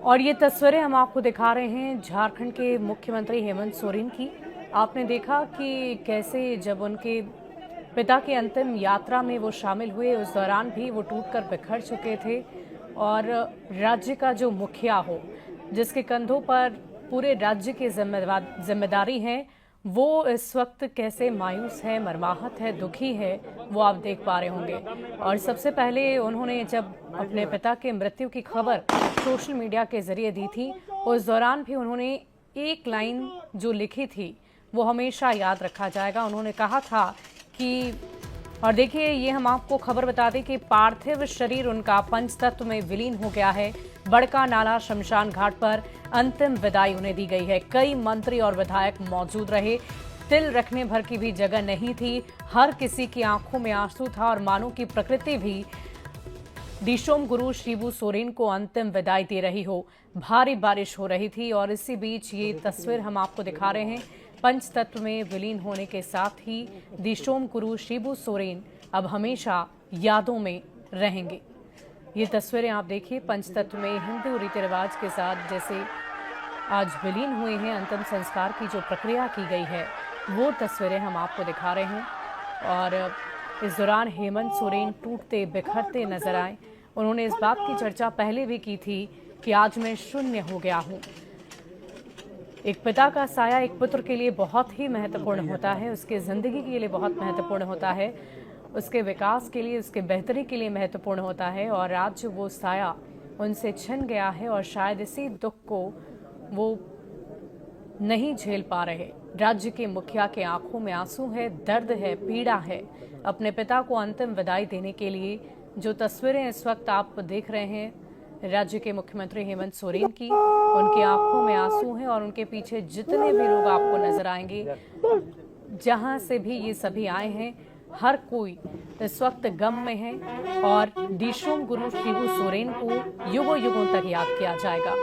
और ये तस्वीरें हम आपको दिखा रहे हैं झारखंड के मुख्यमंत्री हेमंत सोरेन की। आपने देखा कि कैसे जब उनके पिता की अंतिम यात्रा में वो शामिल हुए, उस दौरान भी वो टूटकर बिखर चुके थे। और राज्य का जो मुखिया हो, जिसके कंधों पर पूरे राज्य की जिम्मेदारी है, वो इस वक्त कैसे मायूस है, मर्माहत है, दुखी है, वो आप देख पा रहे होंगे। और सबसे पहले उन्होंने जब अपने पिता के मृत्यु की खबर सोशल मीडिया के जरिए दी थी, उस दौरान भी उन्होंने एक लाइन जो लिखी थी वो हमेशा याद रखा जाएगा। उन्होंने कहा था कि, और देखिए ये हम आपको खबर बता दें कि पार्थिव शरीर उनका पंचतत्व में विलीन हो गया है। बड़का नाला शमशान घाट पर अंतिम विदाई उन्हें दी गई है। कई मंत्री और विधायक मौजूद रहे। तिल रखने भर की भी जगह नहीं थी। हर किसी की आंखों में आंसू था और मानो की प्रकृति भी दिशोम गुरु शिबू सोरेन को अंतिम विदाई दे रही हो। भारी बारिश हो रही थी और इसी बीच ये तस्वीर हम आपको दिखा रहे हैं। पंचतत्व में विलीन होने के साथ ही दिशोम गुरु शिबू सोरेन अब हमेशा यादों में रहेंगे। ये तस्वीरें आप देखिए, पंचतत्व में हिंदू रीति रिवाज के साथ जैसे आज विलीन हुए हैं, अंतिम संस्कार की जो प्रक्रिया की गई है वो तस्वीरें हम आपको दिखा रहे हैं। और इस दौरान हेमंत सोरेन टूटते बिखरते नजर आए। उन्होंने इस बात की चर्चा पहले भी की थी कि आज मैं शून्य हो गया हूं। एक पिता का साया एक पुत्र के लिए बहुत ही महत्वपूर्ण होता है, उसके जिंदगी के लिए बहुत महत्वपूर्ण होता है, उसके विकास के लिए, उसके बेहतरी के लिए महत्वपूर्ण होता है। और आज वो साया उनसे छिन गया है और शायद इसी दुख को वो नहीं झेल पा रहे। राज्य के मुखिया के आंखों में आंसू है, दर्द है, पीड़ा है। अपने पिता को अंतिम विदाई देने के लिए जो तस्वीरें इस वक्त आप देख रहे हैं राज्य के मुख्यमंत्री हेमंत सोरेन की, उनकी आंखों में आंसू हैं और उनके पीछे जितने भी लोग आपको नजर आएंगे, जहां से भी ये सभी आए हैं, हर कोई इस वक्त गम में है। और दिशोम गुरु शिबू सोरेन को युगों युगों तक याद किया जाएगा।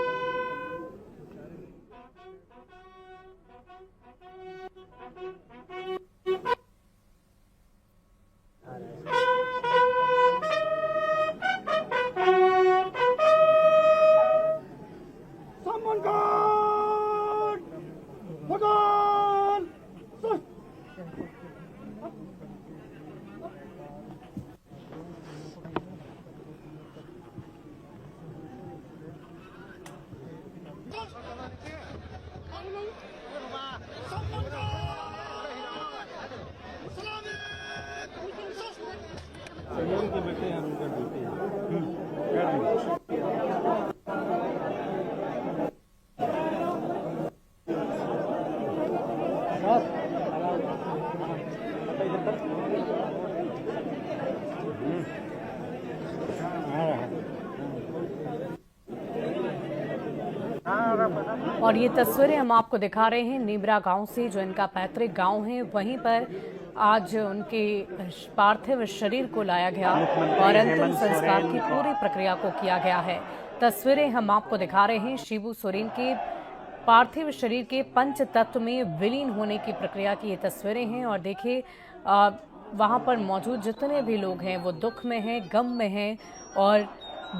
और ये तस्वीरें हम आपको दिखा रहे हैं नीबरा गांव से, जो इनका पैतृक गांव है। वहीं पर आज उनके पार्थिव शरीर को लाया गया और अंतिम संस्कार की पूरी प्रक्रिया को किया गया है। तस्वीरें हम आपको दिखा रहे हैं शिबू सोरेन के पार्थिव शरीर के पंच तत्व में विलीन होने की प्रक्रिया की ये तस्वीरें हैं। और देखिए वहां पर मौजूद जितने भी लोग हैं वो दुख में हैं, गम में हैं और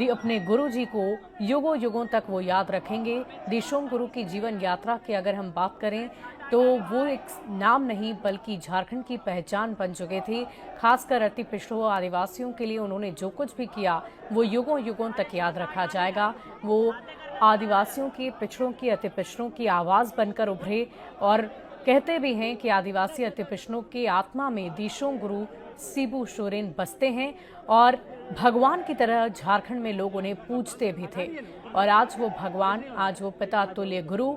अपने गुरु जी को युगों युगों तक वो याद रखेंगे। दिशोम गुरु की जीवन यात्रा की अगर हम बात करें तो वो एक नाम नहीं बल्कि झारखंड की पहचान बन चुके थे। खासकर अति पिछड़ों आदिवासियों के लिए उन्होंने जो कुछ भी किया वो युगों युगों तक याद रखा जाएगा। वो आदिवासियों की, पिछड़ों की, अति पिछड़ों की आवाज़ बनकर उभरे और कहते भी हैं कि आदिवासी अति पिछड़ों की आत्मा में दिशोम गुरु शिबू सोरेन बसते हैं और भगवान की तरह झारखंड में लोग उन्हें पूजते भी थे। और आज वो भगवान, आज वो पिता तुल्य गुरु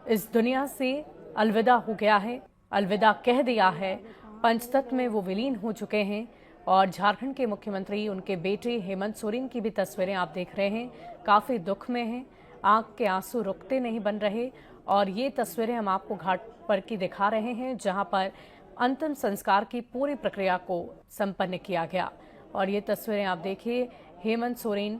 इस दुनिया से अलविदा हो गया है, अलविदा कह दिया है। पंचतत्व में वो विलीन हो चुके हैं और झारखंड के मुख्यमंत्री, उनके बेटे हेमंत सोरेन की भी तस्वीरें आप देख रहे हैं, काफ़ी दुख में हैं, आंख के आंसू रुकते नहीं बन रहे। और ये तस्वीरें हम आपको घाट पर की दिखा रहे हैं जहां पर अंतिम संस्कार की पूरी प्रक्रिया को संपन्न किया गया। और ये तस्वीरें आप देखिए, हेमंत सोरेन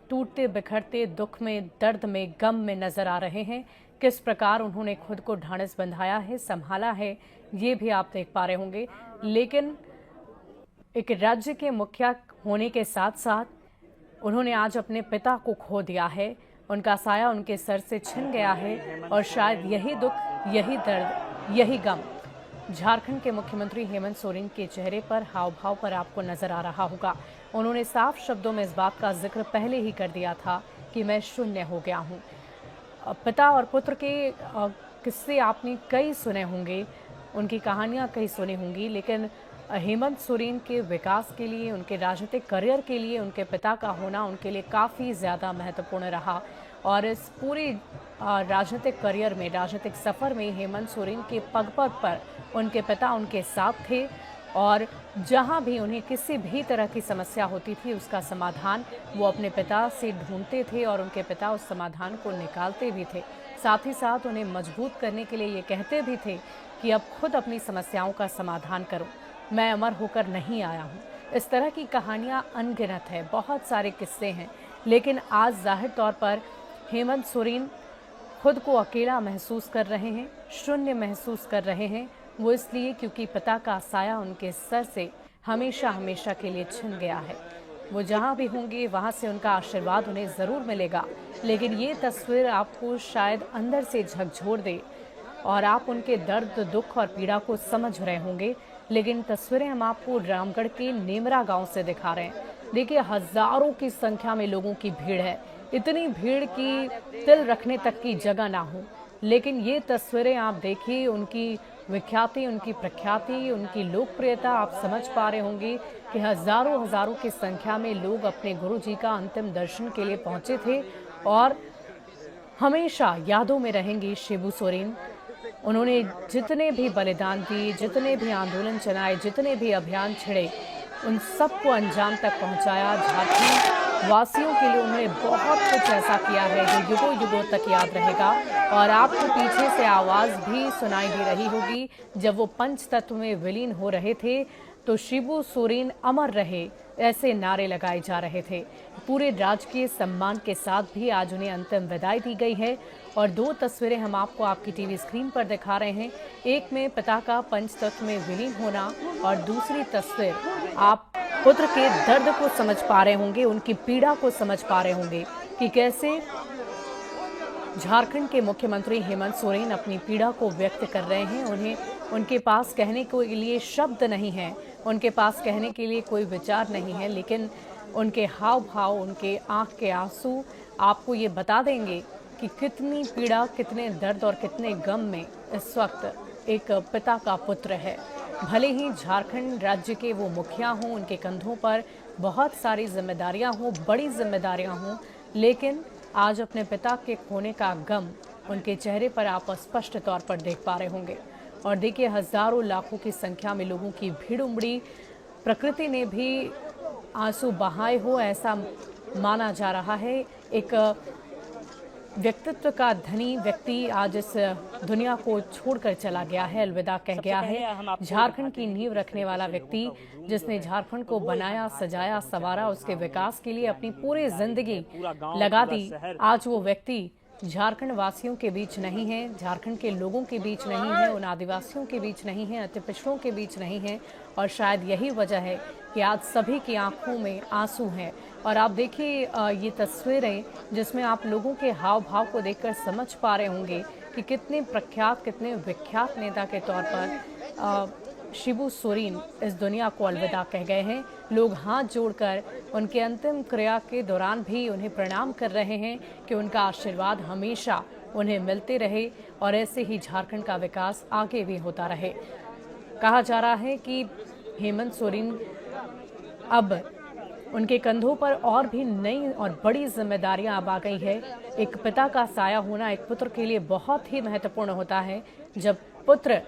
टूटते बिखरते दुख में, दर्द में, गम में नजर आ रहे हैं। किस प्रकार उन्होंने खुद को ढांढस बंधाया है, संभाला है, ये भी आप देख पा रहे होंगे। लेकिन एक राज्य के मुखिया होने के साथ साथ उन्होंने आज अपने पिता को खो दिया है। उनका साया उनके सर से छिन गया है और शायद यही दुख, यही दर्द, यही गम झारखंड के मुख्यमंत्री हेमंत सोरेन के चेहरे पर, हाव भाव पर आपको नजर आ रहा होगा। उन्होंने साफ शब्दों में इस बात का जिक्र पहले ही कर दिया था कि मैं शून्य हो गया हूं। पिता और पुत्र के किस्से आपने कई सुने होंगे, उनकी कहानियां कई सुनी होंगी, लेकिन हेमंत सोरेन के विकास के लिए, उनके राजनीतिक करियर के लिए उनके पिता का होना उनके लिए काफ़ी ज़्यादा महत्वपूर्ण रहा। और इस पूरे राजनीतिक करियर में, राजनीतिक सफ़र में हेमंत सोरेन के पग पग पर उनके पिता उनके साथ थे और जहां भी उन्हें किसी भी तरह की समस्या होती थी उसका समाधान वो अपने पिता से ढूंढते थे और उनके पिता उस समाधान को निकालते भी थे। साथ ही साथ उन्हें मजबूत करने के लिए ये कहते भी थे कि अब खुद अपनी समस्याओं का समाधान करो, मैं अमर होकर नहीं आया हूँ। इस तरह की कहानियां अनगिनत है, बहुत सारे किस्से हैं, लेकिन आज जाहिर तौर पर हेमंत सोरेन खुद को अकेला महसूस कर रहे हैं, शून्य महसूस कर रहे हैं। वो इसलिए क्योंकि पिता का साया उनके सर से हमेशा हमेशा के लिए छिन गया है। वो जहाँ भी होंगे वहाँ से उनका आशीर्वाद उन्हें ज़रूर मिलेगा, लेकिन ये तस्वीर आपको शायद अंदर से झकझोर दे और आप उनके दर्द, दुख और पीड़ा को समझ रहे होंगे। लेकिन तस्वीरें हम आपको रामगढ़ के नेमरा गांव से दिखा रहे हैं। देखिए, हजारों की संख्या में लोगों की भीड़ है, इतनी भीड़ की तिल रखने तक की जगह ना हो। लेकिन ये तस्वीरें आप देखिए, उनकी विख्याति, उनकी प्रख्याति, उनकी लोकप्रियता आप समझ पा रहे होंगे कि हजारों हजारों की संख्या में लोग अपने गुरुजी का अंतिम दर्शन के लिए पहुंचे थे और हमेशा यादों में रहेंगी शिबू सोरेन। उन्होंने जितने भी बलिदान दिए, जितने भी आंदोलन चलाए, जितने भी अभियान छिड़े, उन सबको अंजाम तक पहुंचाया। झारखंड वासियों के लिए उन्होंने बहुत कुछ ऐसा किया है जो युगों युगों तक याद रहेगा। और आपको पीछे से आवाज़ भी सुनाई दे रही होगी, जब वो पंच तत्व में विलीन हो रहे थे तो शिबू सोरेन अमर रहे, ऐसे नारे लगाए जा रहे थे। पूरे राजकीय सम्मान के साथ भी आज उन्हें अंतिम विदाई दी गई है। और दो तस्वीरें हम आपको आपकी टीवी स्क्रीन पर दिखा रहे हैं। एक में पिता का पंच तत्व में विलीन होना और दूसरी तस्वीर आप पुत्र के दर्द को समझ पा रहे होंगे, उनकी पीड़ा को समझ पा रहे होंगे कि कैसे झारखंड के मुख्यमंत्री हेमंत सोरेन अपनी पीड़ा को व्यक्त कर रहे हैं। उन्हें, उनके पास कहने के लिए शब्द नहीं है, उनके पास कहने के लिए कोई विचार नहीं है, लेकिन उनके हाव भाव, उनके आंख के आंसू आपको ये बता देंगे कि कितनी पीड़ा, कितने दर्द और कितने गम में इस वक्त एक पिता का पुत्र है। भले ही झारखंड राज्य के वो मुखिया हों, उनके कंधों पर बहुत सारी जिम्मेदारियां हों, बड़ी जिम्मेदारियां हों, लेकिन आज अपने पिता के खोने का गम उनके चेहरे पर आप स्पष्ट तौर पर देख पा रहे होंगे। और देखिए, हजारों लाखों की संख्या में लोगों की भीड़ उमड़ी, प्रकृति ने भी आंसू बहाए हो ऐसा माना जा रहा है। एक व्यक्तित्व का धनी व्यक्ति आज इस दुनिया को छोड़कर चला गया है, अलविदा कह गया है। झारखंड की नींव रखने वाला व्यक्ति, जिसने झारखंड को बनाया, सजाया, संवारा, उसके विकास के लिए अपनी पूरी जिंदगी लगा दी, आज वो व्यक्ति झारखंड वासियों के बीच नहीं है, झारखंड के लोगों के बीच नहीं है, उन आदिवासियों के बीच नहीं है, अति पिछड़ों के बीच नहीं है। और शायद यही वजह है कि आज सभी की आंखों में आंसू हैं। और आप देखिए ये तस्वीरें, जिसमें आप लोगों के हाव भाव को देखकर समझ पा रहे होंगे कि कितने प्रख्यात, कितने विख्यात नेता के तौर पर शिबू सोरेन इस दुनिया को अलविदा कह गए हैं। लोग हाथ जोड़कर उनके अंतिम क्रिया के दौरान भी उन्हें प्रणाम कर रहे हैं कि उनका आशीर्वाद हमेशा उन्हें मिलते रहे और ऐसे ही झारखंड का विकास आगे भी होता रहे। कहा जा रहा है कि हेमंत सोरेन अब उनके कंधों पर और भी नई और बड़ी जिम्मेदारियां अब आ गई है। एक पिता का साया होना एक पुत्र के लिए बहुत ही महत्वपूर्ण होता है। जब पुत्र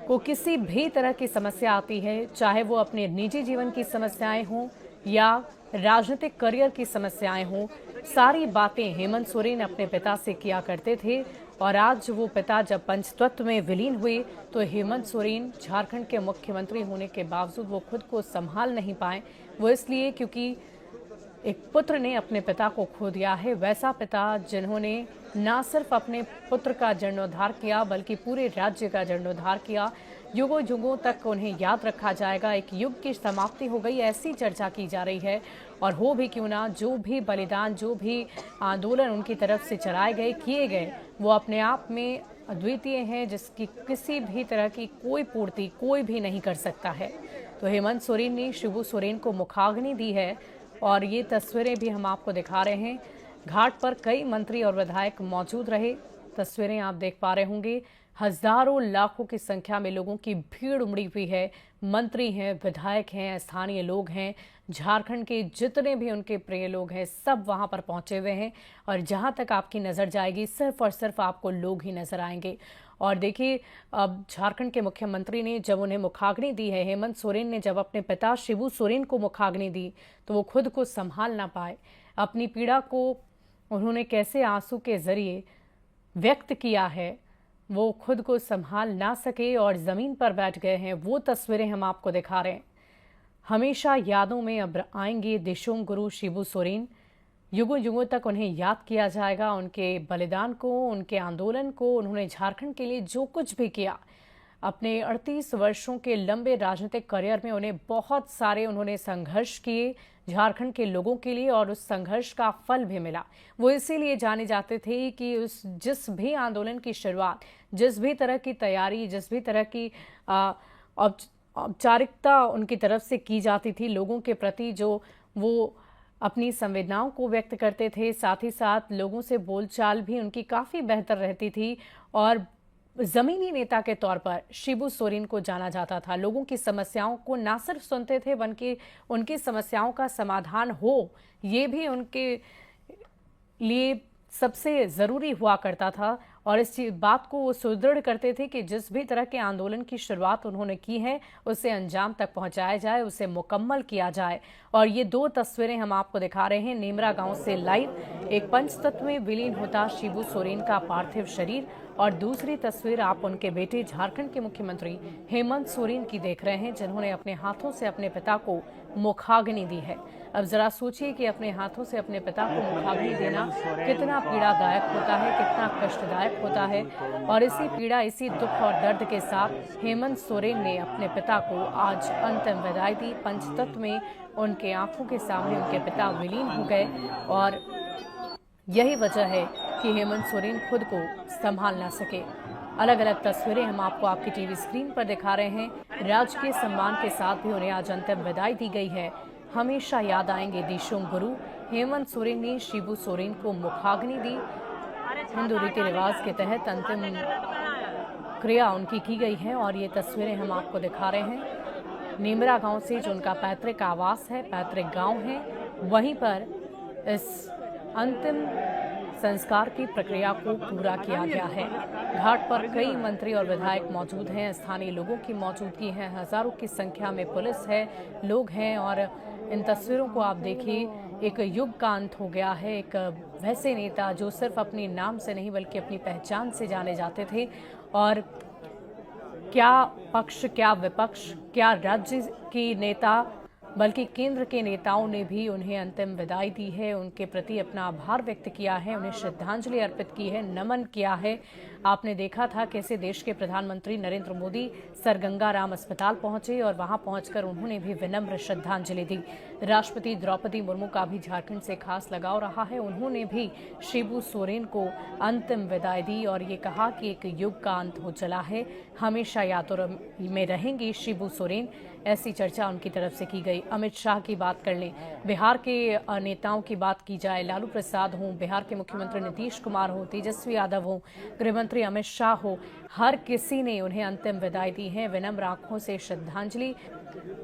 को किसी भी तरह की समस्या आती है, चाहे वो अपने निजी जीवन की समस्याएं हों या राजनीतिक करियर की समस्याएं हों, सारी बातें हेमंत सोरेन अपने पिता से किया करते थे। और आज वो पिता जब पंचतत्व में विलीन हुए तो हेमंत सोरेन झारखंड के मुख्यमंत्री होने के बावजूद वो खुद को संभाल नहीं पाए। वो इसलिए क्योंकि एक पुत्र ने अपने पिता को खो दिया है, वैसा पिता जिन्होंने न सिर्फ अपने पुत्र का जीर्णोद्धार किया बल्कि पूरे राज्य का जीर्णोद्धार किया। युगों युगों तक उन्हें याद रखा जाएगा। एक युग की समाप्ति हो गई, ऐसी चर्चा की जा रही है। और हो भी क्यों ना, जो भी बलिदान, जो भी आंदोलन उनकी तरफ से चलाए गए, किए गए, वो अपने आप में अद्वितीय हैं, जिसकी किसी भी तरह की कोई पूर्ति कोई भी नहीं कर सकता है। तो हेमंत सोरेन ने शिबू सोरेन को मुखाग्नि दी है और ये तस्वीरें भी हम आपको दिखा रहे हैं। घाट पर कई मंत्री और विधायक मौजूद रहे। तस्वीरें आप देख पा रहे होंगे, हजारों लाखों की संख्या में लोगों की भीड़ उमड़ी हुई है। मंत्री हैं, विधायक हैं, स्थानीय लोग हैं, झारखंड के जितने भी उनके प्रिय लोग हैं, सब वहां पर पहुंचे हुए हैं। और जहां तक आपकी नजर जाएगी, सिर्फ और सिर्फ आपको लोग ही नजर आएंगे। और देखिए, अब झारखंड के मुख्यमंत्री ने जब उन्हें मुखाग्नि दी है, हेमंत सोरेन ने जब अपने पिता शिबू सोरेन को मुखाग्नि दी, तो वो खुद को संभाल ना पाए। अपनी पीड़ा को उन्होंने कैसे आंसू के जरिए व्यक्त किया है, वो खुद को संभाल ना सके और जमीन पर बैठ गए हैं। वो तस्वीरें हम आपको दिखा रहे हैं। हमेशा यादों में अब आएंगे दिशोम गुरु शिबू सोरेन। युगों युगों तक उन्हें याद किया जाएगा, उनके बलिदान को, उनके आंदोलन को। उन्होंने झारखंड के लिए जो कुछ भी किया, अपने 38 वर्षों के लंबे राजनीतिक करियर में उन्हें बहुत सारे उन्होंने संघर्ष किए झारखंड के लोगों के लिए, और उस संघर्ष का फल भी मिला। वो इसीलिए जाने जाते थे कि उस जिस भी आंदोलन की शुरुआत, जिस भी तरह की तैयारी, जिस भी तरह की औपचारिकता उनकी तरफ से की जाती थी लोगों के प्रति, जो वो अपनी संवेदनाओं को व्यक्त करते थे, साथ ही साथ लोगों से बोलचाल भी उनकी काफ़ी बेहतर रहती थी। और जमीनी नेता के तौर पर शिबू सोरेन को जाना जाता था। लोगों की समस्याओं को ना सिर्फ सुनते थे, बल्कि उनकी समस्याओं का समाधान हो, ये भी उनके लिए सबसे ज़रूरी हुआ करता था। और इस बात को वो सुदृढ़ करते थे कि जिस भी तरह के आंदोलन की शुरुआत उन्होंने की है, उसे अंजाम तक पहुंचाया जाए, उसे मुकम्मल किया जाए। और ये दो तस्वीरें हम आपको दिखा रहे हैं नेमरा गांव से लाइव। एक पंचतत्व में विलीन होता शिबू सोरेन का पार्थिव शरीर, और दूसरी तस्वीर आप उनके बेटे झारखंड के मुख्यमंत्री हेमंत सोरेन की देख रहे हैं, जिन्होंने अपने हाथों से अपने पिता को मुखाग्नि दी है। अब जरा सोचिए कि अपने हाथों से अपने पिता को मुखाग्नि देना कितना पीड़ादायक होता है, कितना कष्टदायक होता है। और इसी पीड़ा, इसी दुख और दर्द के साथ हेमंत सोरेन ने अपने पिता को आज अंतिम विदाई दी। पंचतत्व में उनके आंखों के सामने उनके पिता विलीन हो गए, और यही वजह है कि हेमंत सोरेन खुद को संभाल ना सके। अलग अलग तस्वीरें हम आपको आपकी टीवी स्क्रीन पर दिखा रहे हैं। राजकीय सम्मान के साथ भी उन्हें आज अंतिम विदाई दी गई है। हमेशा याद आएंगे दिशोम गुरु। हेमंत सोरेन ने शिबू सोरेन को मुखाग्नि दी। हिंदू रीति रिवाज के तहत अंतिम क्रिया उनकी की गई है, और ये तस्वीरें हम आपको दिखा रहे हैं नेमरा गांव से, जो उनका पैतृक आवास है, पैतृक गांव है। वहीं पर इस अंतिम संस्कार की प्रक्रिया को पूरा किया गया है। घाट पर कई मंत्री और विधायक मौजूद हैं, स्थानीय लोगों की मौजूदगी है, हजारों की संख्या में पुलिस है, लोग हैं। और इन तस्वीरों को आप देखिए, एक युग का अंत हो गया है। एक वैसे नेता जो सिर्फ अपने नाम से नहीं बल्कि अपनी पहचान से जाने जाते थे, और क्या पक्ष, क्या विपक्ष, क्या राज्य की नेता, बल्कि केंद्र के नेताओं ने भी उन्हें अंतिम विदाई दी है, उनके प्रति अपना आभार व्यक्त किया है, उन्हें श्रद्धांजलि अर्पित की है, नमन किया है। आपने देखा था कैसे देश के प्रधानमंत्री नरेंद्र मोदी सर गंगा राम अस्पताल पहुंचे, और वहां पहुंचकर उन्होंने भी विनम्र श्रद्धांजलि दी। राष्ट्रपति द्रौपदी मुर्मू का भी झारखंड से खास लगाव रहा है, उन्होंने भी शिबू सोरेन को अंतिम विदाई दी और ये कहा कि एक युग का अंत हो चला है, हमेशा यादों में रहेंगे शिबू सोरेन। ऐसी चर्चा उनकी तरफ से की गई। अमित शाह की बात कर लें, बिहार के नेताओं की बात की जाए, लालू प्रसाद हों, बिहार के मुख्यमंत्री नीतीश कुमार हो, तेजस्वी यादव हो, गृहमंत्री अमित शाह हो, हर किसी ने उन्हें अंतिम विदाई दी है, विनम्र आंखों से श्रद्धांजलि।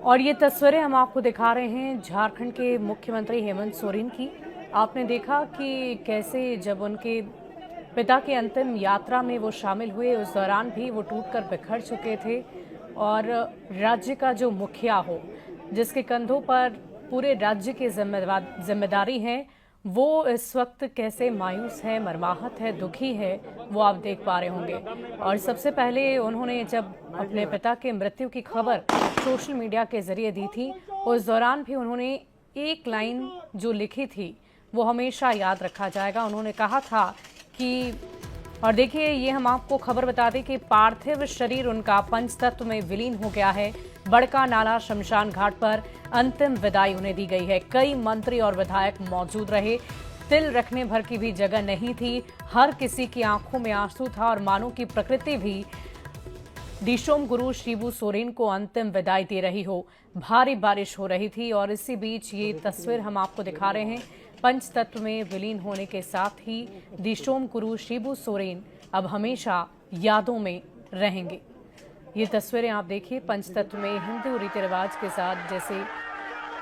और ये तस्वीरें हम आपको दिखा रहे हैं झारखंड के मुख्यमंत्री हेमंत सोरेन की। आपने देखा कि कैसे जब उनके पिता की अंतिम यात्रा में वो शामिल हुए, उस दौरान भी वो टूटकर बिखर चुके थे। और राज्य का जो मुखिया हो, जिसके कंधों पर पूरे राज्य की जिम्मेदारी है, वो इस वक्त कैसे मायूस है, मर्माहत है, दुखी है, वो आप देख पा रहे होंगे। और सबसे पहले उन्होंने जब अपने पिता के मृत्यु की खबर सोशल मीडिया के जरिए दी थी, उस दौरान भी उन्होंने एक लाइन जो लिखी थी वो हमेशा याद रखा जाएगा। उन्होंने कहा था कि और देखिए, ये हम आपको खबर बता दें कि पार्थिव शरीर उनका पंचतत्व में विलीन हो गया है। बड़का नाला शमशान घाट पर अंतिम विदाई उन्हें दी गई है। कई मंत्री और विधायक मौजूद रहे। तिल रखने भर की भी जगह नहीं थी। हर किसी की आंखों में आंसू था और मानो की प्रकृति भी दिशोम गुरु शिबू सोरेन को अंतिम विदाई दे रही हो। भारी बारिश हो रही थी और इसी बीच ये तस्वीर हम आपको दिखा रहे हैं। पंचतत्व में विलीन होने के साथ ही दिशोम गुरु शिबू सोरेन अब हमेशा यादों में रहेंगे। ये तस्वीरें आप देखिए, पंचतत्व में हिंदू रीति रिवाज के साथ जैसे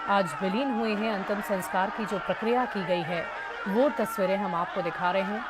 आज विलीन हुए हैं, अंतिम संस्कार की जो प्रक्रिया की गई है वो तस्वीरें हम आपको दिखा रहे हैं।